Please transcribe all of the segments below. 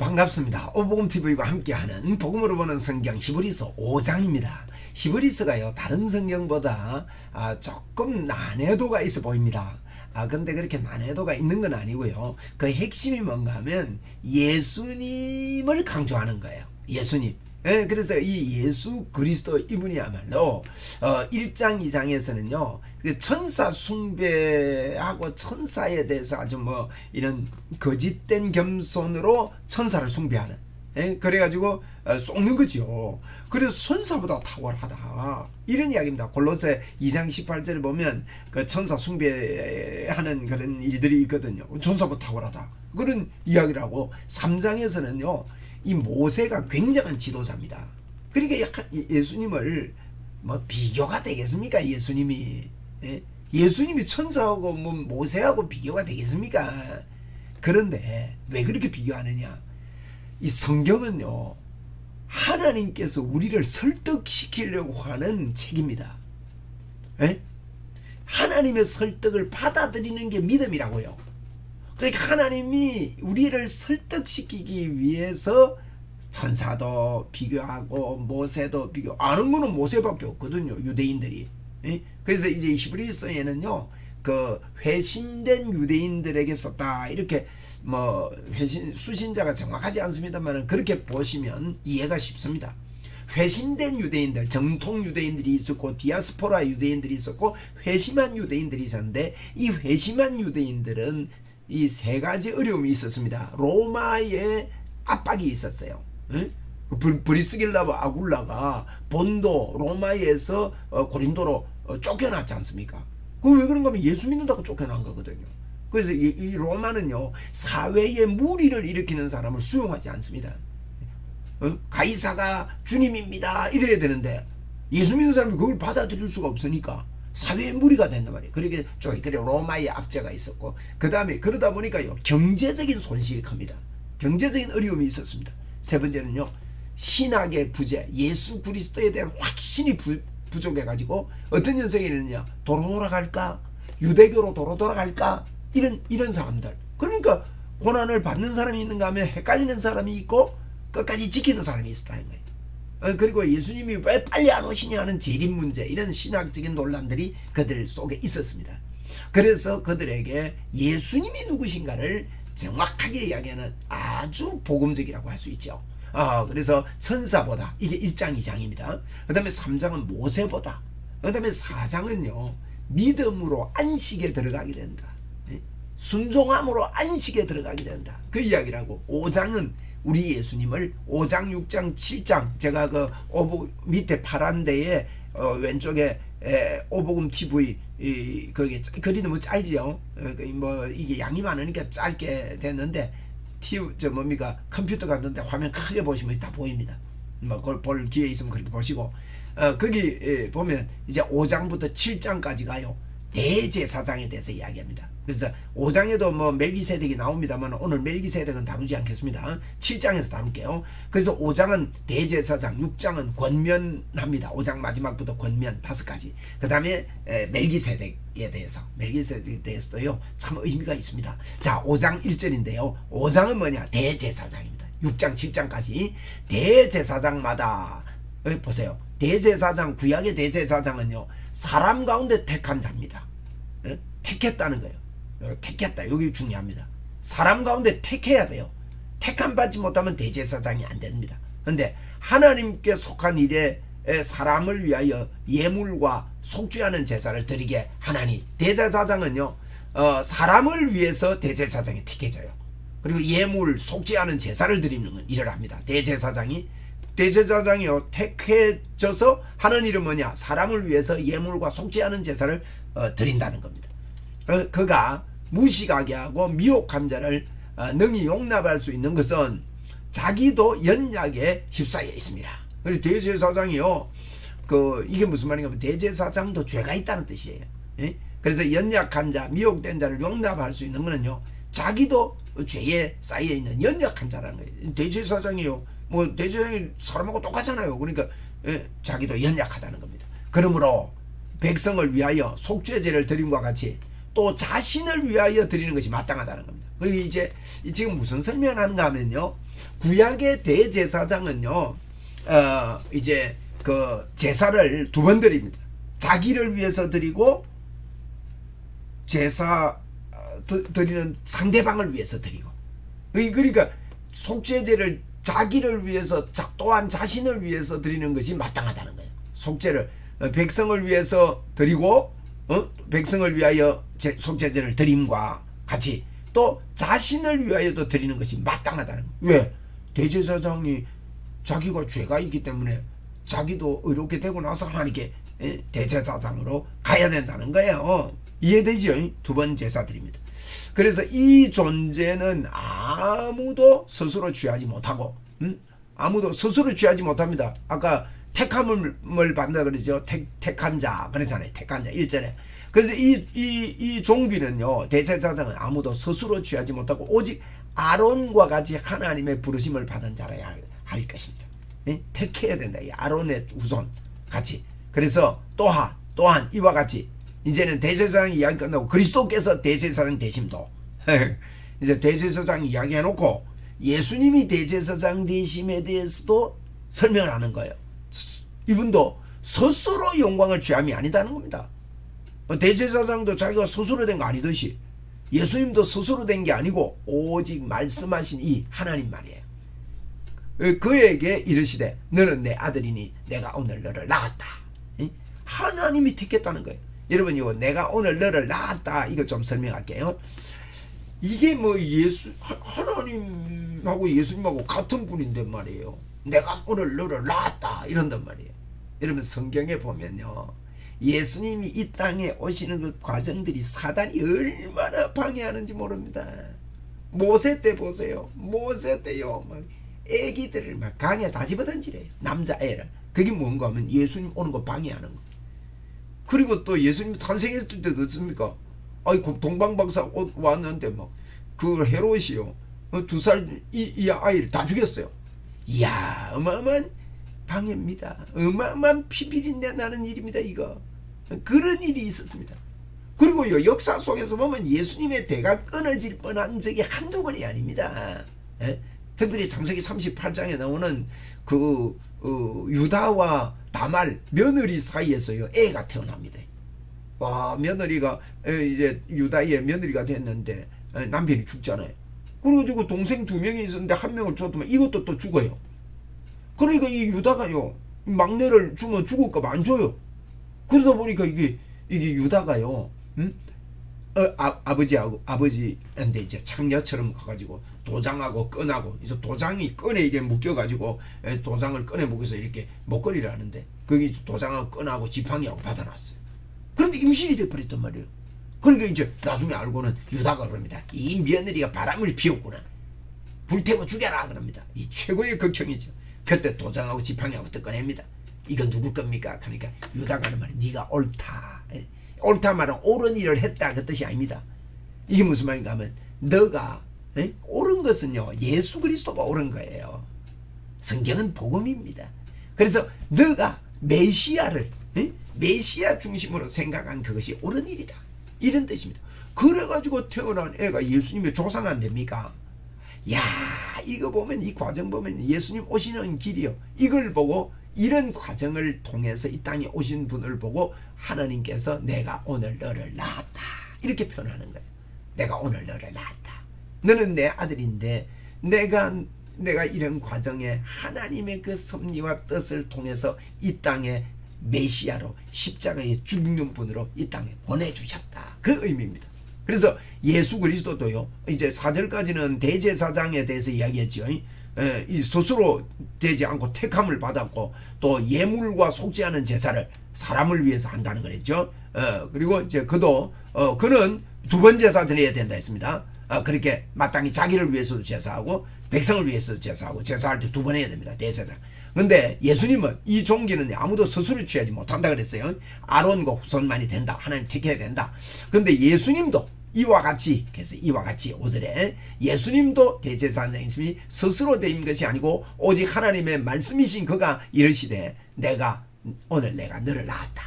반갑습니다. 오복음TV와 함께하는 복음으로 보는 성경 히브리서 5장입니다. 히브리서가요 다른 성경보다 조금 난해도가 있어 보입니다. 근데 그렇게 난해도가 있는 건 아니고요. 그 핵심이 뭔가 하면 예수님을 강조하는 거예요. 예수님. 그래서 이 예수 그리스도 이분이야말로 1장 2장에서는요 천사 숭배하고 천사에 대해서 아주 이런 거짓된 겸손으로 천사를 숭배하는, 그래가지고 속는 거죠. 그래서 천사보다 탁월하다 이런 이야기입니다. 골로새 2장 18절에 보면 그 천사 숭배하는 그런 일들이 있거든요. 천사보다 탁월하다 그런 이야기를 하고, 3장에서는요 이 모세가 굉장한 지도자입니다. 그러니까 약간 예수님을 비교가 되겠습니까? 예수님이 천사하고 모세하고 비교가 되겠습니까? 그런데 왜 그렇게 비교하느냐? 이 성경은요 하나님께서 우리를 설득시키려고 하는 책입니다. 하나님의 설득을 받아들이는 게 믿음이라고요. 그러니까 하나님이 우리를 설득시키기 위해서 천사도 비교하고 모세도 비교, 아는 거는 모세밖에 없거든요, 유대인들이. 그래서 이제 히브리서에는요 그 회심된 유대인들에게 썼다 이렇게 수신자가 정확하지 않습니다만 그렇게 보시면 이해가 쉽습니다. 회심된 유대인들, 정통 유대인들이 있었고 디아스포라 유대인들이 있었고 회심한 유대인들이 있었는데, 이 회심한 유대인들은 이 세 가지 어려움이 있었습니다. 로마의 압박이 있었어요. 브리스길라와 아굴라가 본도 로마에서 고린도로 쫓겨났지 않습니까? 그 왜 그런가 하면 예수 믿는다고 쫓겨난 거거든요. 그래서 이 로마는요 사회에 무리를 일으키는 사람을 수용하지 않습니다. 가이사가 주님입니다 이래야 되는데 예수 믿는 사람이 그걸 받아들일 수가 없으니까 사회의 무리가 된단 말이에요. 그러게 로마의 압제가 있었고, 그 다음에 그러다 보니까요 경제적인 손실이 큽니다. 경제적인 어려움이 있었습니다. 세 번째는요 신학의 부재, 예수 그리스도에 대한 확신이 부족해 가지고 어떤 현상이느냐, 도로 돌아갈까, 유대교로 도로 돌아갈까, 이런 사람들. 그러니까 고난을 받는 사람이 있는가 하면 헷갈리는 사람이 있고 끝까지 지키는 사람이 있었다는 거예요. 그리고 예수님이 왜 빨리 안 오시냐 하는 재림 문제, 이런 신학적인 논란들이 그들 속에 있었습니다. 그래서 그들에게 예수님이 누구신가를 정확하게 이야기하는 아주 복음적이라고 할 수 있죠. 그래서 천사보다, 이게 1장 2장입니다. 그 다음에 3장은 모세보다, 그 다음에 4장은요 믿음으로 안식에 들어가게 된다, 순종함으로 안식에 들어가게 된다, 그 이야기라고. 5장은 우리 예수님을 5장 6장 7장, 제가 그 밑에 파란 데에 왼쪽에 오복음TV 거기 글이 너무 짧지요. 이게 양이 많으니까 짧게 됐는데 컴퓨터 같은데 화면 크게 보시면 다 보입니다. 그걸 볼 기회 있으면 그렇게 보시고, 거기 보면 이제 5장부터 7장까지 가요. 대제사장에 대해서 이야기합니다. 그래서 5장에도 멜기세덱이 나옵니다만 오늘 멜기세덱은 다루지 않겠습니다. 7장에서 다룰게요. 그래서 5장은 대제사장, 6장은 권면합니다. 5장 마지막부터 권면 5가지. 그 다음에 멜기세덱에 대해서도요 참 의미가 있습니다. 자, 5장 1절인데요 5장은 뭐냐, 대제사장입니다. 6장 7장까지 대제사장마다 보세요. 대제사장, 구약의 대제사장은요 사람 가운데 택한 자입니다. 택했다는 거예요. 택했다, 여기 중요합니다. 사람 가운데 택해야 돼요. 택함 받지 못하면 대제사장이 안 됩니다. 그런데 하나님께 속한 일에 사람을 위하여 예물과 속죄하는 제사를 드리게 하나니, 대제사장은요 사람을 위해서 대제사장이 택해져요. 그리고 예물, 속죄하는 제사를 드리는 일을 합니다. 대제사장이요 택해져서 하는 일은 뭐냐, 사람을 위해서 예물과 속죄하는 제사를 드린다는 겁니다. 그가 무식하게 하고 미혹한 자를 능히 용납할 수 있는 것은 자기도 연약에 휩싸여 있습니다. 그리고 대제사장이요 이게 무슨 말인가 하면 대제사장도 죄가 있다는 뜻이에요. 그래서 연약한 자, 미혹된 자를 용납할 수 있는 것은요 자기도 죄에 쌓여 있는 연약한 자라는 거예요. 대제사장이요 대제사장이 사람하고 똑같잖아요. 그러니까 자기도 연약하다는 겁니다. 그러므로 백성을 위하여 속죄제를 드림과 같이 또 자신을 위하여 드리는 것이 마땅하다는 겁니다. 그리고 이제 지금 무슨 설명하는가 하면요, 구약의 대제사장은요 이제 그 제사를 두 번 드립니다. 자기를 위해서 드리고 제사 드리는 상대방을 위해서 드리고, 그러니까 속죄제를 자기를 위해서 또한 자신을 위해서 드리는 것이 마땅하다는 거예요. 속죄를 백성을 위해서 드리고 백성을 위하여 속죄제를 드림과 같이 또 자신을 위하여도 드리는 것이 마땅하다는 거예요. 왜? 대제사장이 자기가 죄가 있기 때문에 자기도 의롭게 되고 나서 하나님께 대제사장으로 가야 된다는 거예요. 이해되죠? 두 번 제사 드립니다. 그래서 이 존재는 아무도 스스로 취하지 못하고, 아무도 스스로 취하지 못합니다. 아까 택함을 받는다 그러죠. 택한 자 그러잖아요. 택한 자 1절에. 그래서 이 종기는요, 대제사장은 아무도 스스로 취하지 못하고 오직 아론과 같이 하나님의 부르심을 받은 자라야 할 것이니라. 택해야 된다. 이 아론의 후손 같이. 그래서 또한 이와 같이 이제는 대제사장 이야기 끝나고 그리스도께서 대제사장 되심도 이제 대제사장 이야기 해놓고 예수님이 대제사장 되심에 대해서도 설명을 하는 거예요. 이분도 스스로 영광을 취함이 아니다는 겁니다. 대제사장도 자기가 스스로 된 거 아니듯이 예수님도 스스로 된 게 아니고 오직 말씀하신 이 하나님 말이에요. 그에게 이르시되 너는 내 아들이니 내가 오늘 너를 낳았다. 하나님이 택했다는 거예요. 여러분, 이거 내가 오늘 너를 낳았다 이거 좀 설명할게요. 이게 뭐 하나님하고 예수님하고 같은 분인데 말이에요. 내가 오늘 너를 낳았다 이런단 말이에요. 여러분, 성경에 보면요, 예수님이 이 땅에 오시는 그 과정들이 사단이 얼마나 방해하는지 모릅니다. 모세 때 보세요. 모세 때요, 막 애기들을 막 강에 다 집어던지래요. 남자애를. 그게 뭔가 하면 예수님 오는 거 방해하는 거. 그리고 또 예수님 탄생했을 때도 어떻습니까? 아이고, 동방박사 왔는데 막 그 헤롯이요, 2살 이 아이를 다 죽였어요. 이야, 어마어마한 방해입니다. 어마어마한 피비린내 나는 일입니다. 이거 그런 일이 있었습니다. 그리고요, 역사 속에서 보면 예수님의 대가 끊어질 뻔한 적이 한두 번이 아닙니다. 특별히 창세기 38장에 나오는 그 유다와 다말 며느리 사이에서요 애가 태어납니다. 와, 며느리가 이제 유다의 며느리가 됐는데 남편이 죽잖아요. 그래가지고 동생 2명이 있었는데 1명을 줬더만 이것도 또 죽어요. 그러니까 이 유다가요, 막내를 주면 죽을까 봐 안 줘요. 그러다 보니까 이게 유다가요, 아버지한테 이제 창녀처럼 가가지고 도장하고 끈하고, 이제 도장이 끈에 이게 묶여가지고 도장을 끈에 묶어서 이렇게 목걸이를 하는데 거기 도장하고 끈하고 지팡이하고 받아놨어요. 그런데 임신이 돼버렸단 말이에요. 그러니까 이제 나중에 알고는 유다가 그럽니다. 이 며느리가 바람을 피웠구나. 불태워 죽여라 그럽니다. 이 최고의 극형이죠. 그때 도장하고 지팡이하고 뜯어냅니다. 이건 누구 겁니까? 그러니까 유다가 하는 말이 네가 옳다. 옳다 말은 옳은 일을 했다 그 뜻이 아닙니다. 이게 무슨 말인가 하면 너가 옳은 것은요, 예수 그리스도가 옳은 거예요. 성경은 복음입니다. 그래서 너가 메시아를 메시아 중심으로 생각한 그것이 옳은 일이다 이런 뜻입니다. 그래가지고 태어난 애가 예수님의 조상 안 됩니까? 야, 이거 보면, 이 과정 보면 예수님 오시는 길이요, 이걸 보고 이런 과정을 통해서 이 땅에 오신 분을 보고 하나님께서 내가 오늘 너를 낳았다 이렇게 표현하는 거예요. 내가 오늘 너를 낳았다. 너는 내 아들인데 내가 이런 과정에 하나님의 그 섭리와 뜻을 통해서 이 땅에 메시아로 십자가에 죽는 분으로 이 땅에 보내주셨다. 그 의미입니다. 그래서 예수 그리스도도요, 이제 4절까지는 대제사장에 대해서 이야기했죠. 이 스스로 되지 않고 택함을 받았고 또 예물과 속죄하는 제사를 사람을 위해서 한다는 거랬죠. 그리고 이제 그는 두 번 제사 드려야 된다 했습니다. 그렇게 마땅히 자기를 위해서도 제사하고 백성을 위해서도 제사하고, 제사할 때 두 번 해야 됩니다. 대제사. 근데 예수님은 이 종기는 아무도 스스로 취하지 못한다 그랬어요. 아론과 후손만이 된다. 하나님 택해야 된다. 근데 예수님도 이와 같이, 그래서 이와 같이 5절에 예수님도 대제사장이심이 스스로 된 것이 아니고 오직 하나님의 말씀이신 그가 이르시되 오늘 내가 너를 낳았다.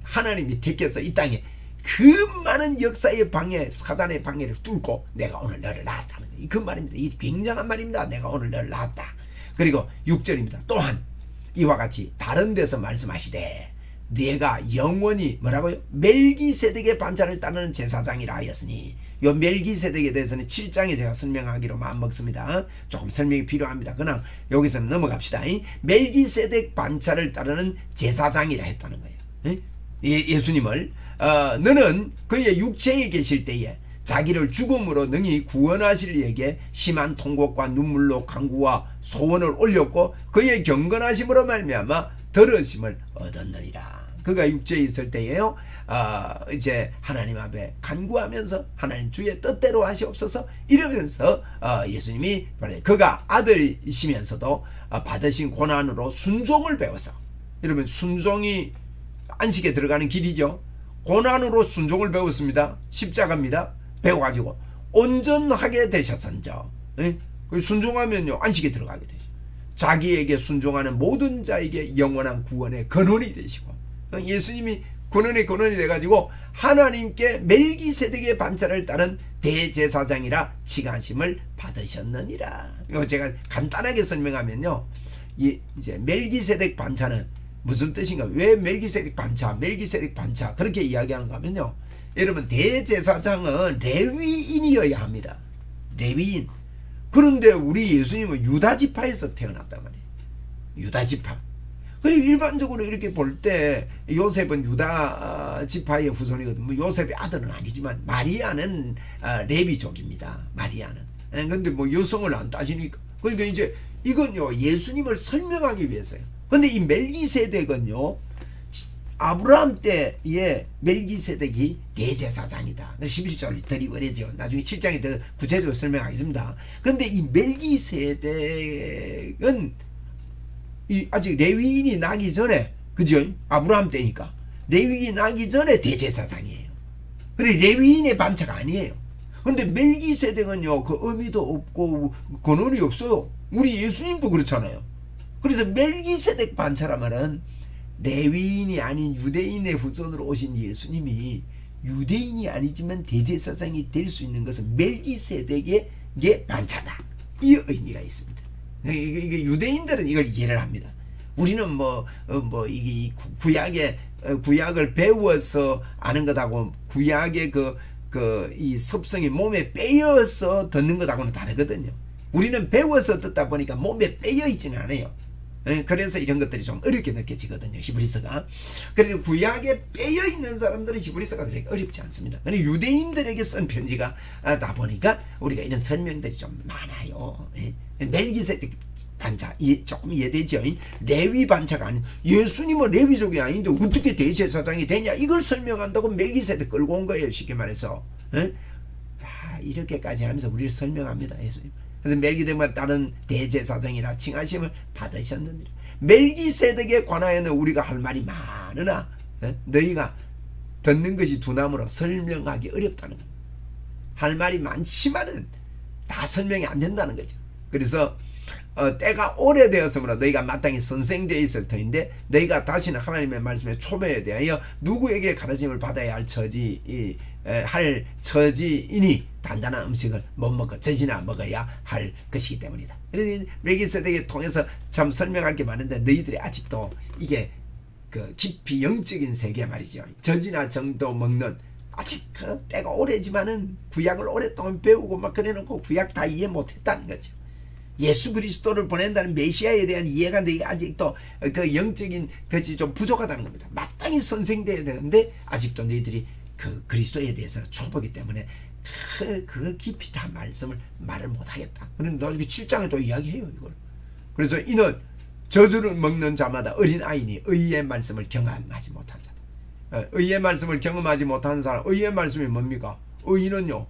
하나님이 택해서 이 땅에 그 많은 역사의 방해, 사단의 방해를 뚫고 내가 오늘 너를 낳았다는 거예요. 그 말입니다. 이 굉장한 말입니다. 내가 오늘 너를 낳았다. 그리고 6절입니다. 또한 이와 같이 다른 데서 말씀하시되 네가 영원히 뭐라고요? 멜기세덱의 반차를 따르는 제사장이라 하였으니, 요 멜기세덱에 대해서는 7장에 제가 설명하기로 마음먹습니다. 조금 설명이 필요합니다. 그냥 여기서는 넘어갑시다. 멜기세덱 반차를 따르는 제사장이라 했다는 거예요. 예수님을 너는 그의 육체에 계실 때에 자기를 죽음으로 능히 구원하실 이에게 심한 통곡과 눈물로 간구와 소원을 올렸고 그의 경건하심으로 말미암아 들으심을 얻었느니라. 그가 육체에 있을 때에요, 이제 하나님 앞에 간구하면서 하나님 주의 뜻대로 하시옵소서 이러면서 예수님이 그가 아들이시면서도 받으신 고난으로 순종을 배워서, 이러면 순종이 안식에 들어가는 길이죠. 고난으로 순종을 배웠습니다. 십자가입니다. 배워가지고 온전하게 되셨선저, 순종하면요 안식에 들어가게 되죠. 자기에게 순종하는 모든 자에게 영원한 구원의 근원이 되시고, 예수님이 근원이 돼가지고 하나님께 멜기세덱의 반차를 따른 대제사장이라 칭하심을 받으셨느니라. 이거 제가 간단하게 설명하면요, 이제 멜기세덱 반차는 무슨 뜻인가? 왜 멜기세덱 반차 그렇게 이야기하는가 하면요, 여러분 대제사장은 레위인이어야 합니다. 레위인. 그런데 우리 예수님은 유다지파에서 태어났단 말이에요. 유다지파. 일반적으로 이렇게 볼 때 요셉은 유다지파의 후손이거든. 뭐 요셉의 아들은 아니지만 마리아는 레위족입니다. 마리아는. 그런데 뭐 여성을 안 따지니까. 그러니까 이제 이건요 예수님을 설명하기 위해서요. 근데 이 멜기세덱은요 아브라함 때의 멜기세덱이 대제사장이다. 11절이 더 어려죠. 나중에 7장에 더 구체적으로 설명하겠습니다. 그런데 이 멜기세덱은 아직 레위인이 나기 전에, 그죠? 아브라함 때니까 레위인이 나기 전에 대제사장이에요. 그래 레위인의 반차가 아니에요. 근데 멜기세덱은요 그 의미도 없고 근원이 없어요. 우리 예수님도 그렇잖아요. 그래서 멜기세덱 반차란 말은 레위인이 아닌 유대인의 후손으로 오신 예수님이 유대인이 아니지만 대제사장이 될 수 있는 것은 멜기세덱의 반차다. 이 의미가 있습니다. 이게 유대인들은 이걸 이해를 합니다. 우리는 이게 구약을 배워서 아는 것하고 구약의 이 습성이 몸에 빼여서 듣는 것하고는 다르거든요. 우리는 배워서 듣다 보니까 몸에 빼여 있지는 않아요. 그래서 이런 것들이 좀 어렵게 느껴지거든요. 히브리서가. 그래서 구약에 빼여 있는 사람들은 히브리서가 그렇게 어렵지 않습니다. 그런데 유대인들에게 쓴 편지가 다 보니까 우리가 이런 설명들이 좀 많아요. 멜기세덱 반차 조금 이해되죠. 레위 반차가 아닌, 예수님은 레위족이 아닌데 어떻게 대제사장이 되냐, 이걸 설명한다고 멜기세덱 끌고 온 거예요. 쉽게 말해서. 이렇게까지 하면서 우리를 설명합니다. 예수님. 그래서 멜기세덱만 다른 대제사장이라 칭하심을 받으셨느니라. 멜기세덱에 관하여는 우리가 할 말이 많으나 너희가 듣는 것이 두나무로 설명하기 어렵다는 거예요. 할 말이 많지만은 다 설명이 안 된다는 거죠. 그래서 때가 오래되었으므로 너희가 마땅히 선생되어 있을 터인데 너희가 다시는 하나님의 말씀에 초배에 대하여 누구에게 가르침을 받아야 할 처지이니 단단한 음식을 못 먹고 젖이나 먹어야 할 것이기 때문이다. 그래서 멜기세덱을 통해서 참 설명할 게 많은데 너희들이 아직도 이게 깊이 영적인 세계 말이죠. 젖이나 정도 먹는, 아직 때가 오래지만은 구약을 오랫동안 배우고 막 그래놓고 구약 다 이해 못했다는 거죠. 예수 그리스도를 보낸다는 메시아에 대한 이해가 너희가 아직도 그 영적인 것이 좀 부족하다는 겁니다. 마땅히 선생돼야 되는데 아직도 너희들이 그 그리스도에 대해서는 초보기 때문에 그 깊이 다 말을 못하겠다. 그런데 나중에 7장에 또 이야기해요 이걸. 그래서 이는 저주를 먹는 자마다 어린아이니 의의 말씀을 경험하지 못한 자다. 의의 말씀을 경험하지 못한 사람, 의의 말씀이 뭡니까? 의인은요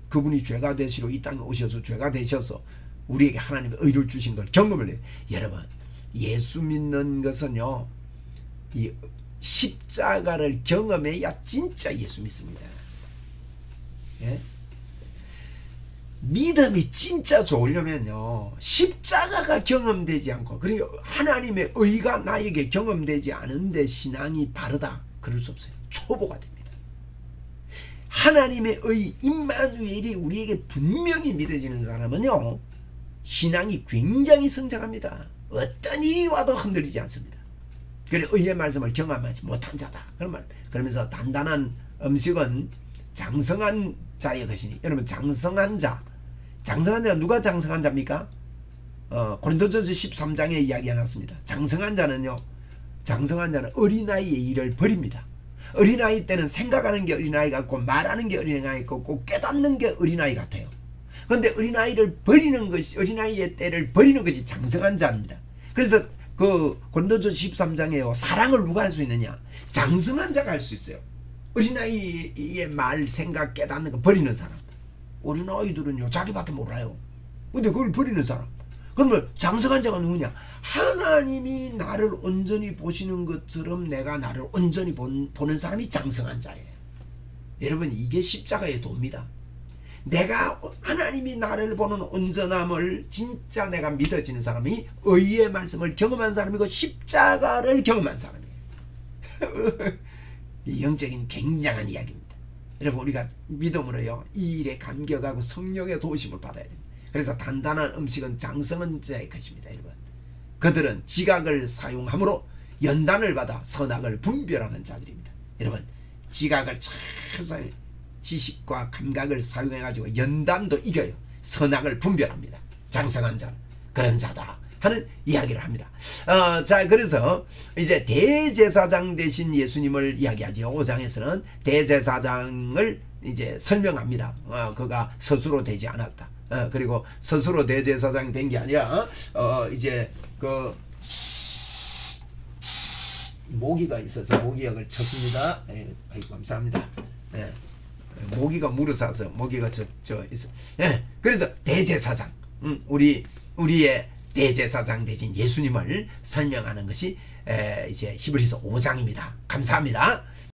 그분이 죄가 되시러 이 땅에 오셔서 죄가 되셔서 우리에게 하나님의 의를 주신 걸 경험을 해요. 여러분 예수 믿는 것은요 이 십자가를 경험해야 진짜 예수 믿습니다. 예? 믿음이 진짜 좋으려면요 십자가가 경험되지 않고, 그리고 하나님의 의가 나에게 경험되지 않은데 신앙이 바르다 그럴 수 없어요. 초보가 됩니다. 하나님의 의 임마누엘이 우리에게 분명히 믿어지는 사람은요, 신앙이 굉장히 성장합니다. 어떤 일이 와도 흔들리지 않습니다. 그래 의의 말씀을 경험하지 못한 자다 그런 말. 그러면서 단단한 음식은 장성한 자의 것이니, 여러분 장성한 자가 누가 장성한 자입니까? 고린도전서 13장에 이야기가 났습니다. 장성한 자는 어린아이의 일을 버립니다. 어린아이 때는 생각하는 게 어린아이 같고 말하는 게 어린아이 같고 깨닫는 게 어린아이 같아요. 그런데 어린아이의 때를 버리는 것이 장성한 자입니다. 그래서 그 고린도전서 13장에요, 사랑을 누가 할 수 있느냐? 장성한 자가 할 수 있어요. 어린아이의 말, 생각, 깨닫는 거 버리는 사람. 어린아이들은요 자기밖에 몰라요. 근데 그걸 버리는 사람. 그러면 장성한 자가 누구냐? 하나님이 나를 온전히 보시는 것처럼 내가 나를 온전히 보는 사람이 장성한 자예요. 여러분, 이게 십자가의 도입니다. 내가 하나님이 나를 보는 온전함을 진짜 내가 믿어지는 사람이 의의 말씀을 경험한 사람이고 십자가를 경험한 사람이에요. 영적인 굉장한 이야기입니다. 여러분, 우리가 믿음으로요 이 일에 감격하고 성령의 도우심을 받아야 됩니다. 그래서 단단한 음식은 장성한 자의 것입니다. 여러분, 그들은 지각을 사용함으로 연단을 받아 선악을 분별하는 자들입니다. 여러분, 지각을 잘 사용, 지식과 감각을 사용해 가지고 연단도 이겨요. 선악을 분별합니다. 장성한 자, 그런 자다 하는 이야기를 합니다. 자, 그래서 이제 대제사장 대신 예수님을 이야기하죠. 5장에서는 대제사장을 이제 설명합니다. 그가 스스로 되지 않았다. 그리고 스스로 대제사장 된 게 아니라 이제 그 모기가 있어서 모기약을 쳤습니다. 아이고 감사합니다. 모기가 물어싸서 모기가 저 있어. 그래서 대제사장, 우리의 대제사장 대신 예수님을 설명하는 것이 이제 히브리서 5장입니다. 감사합니다.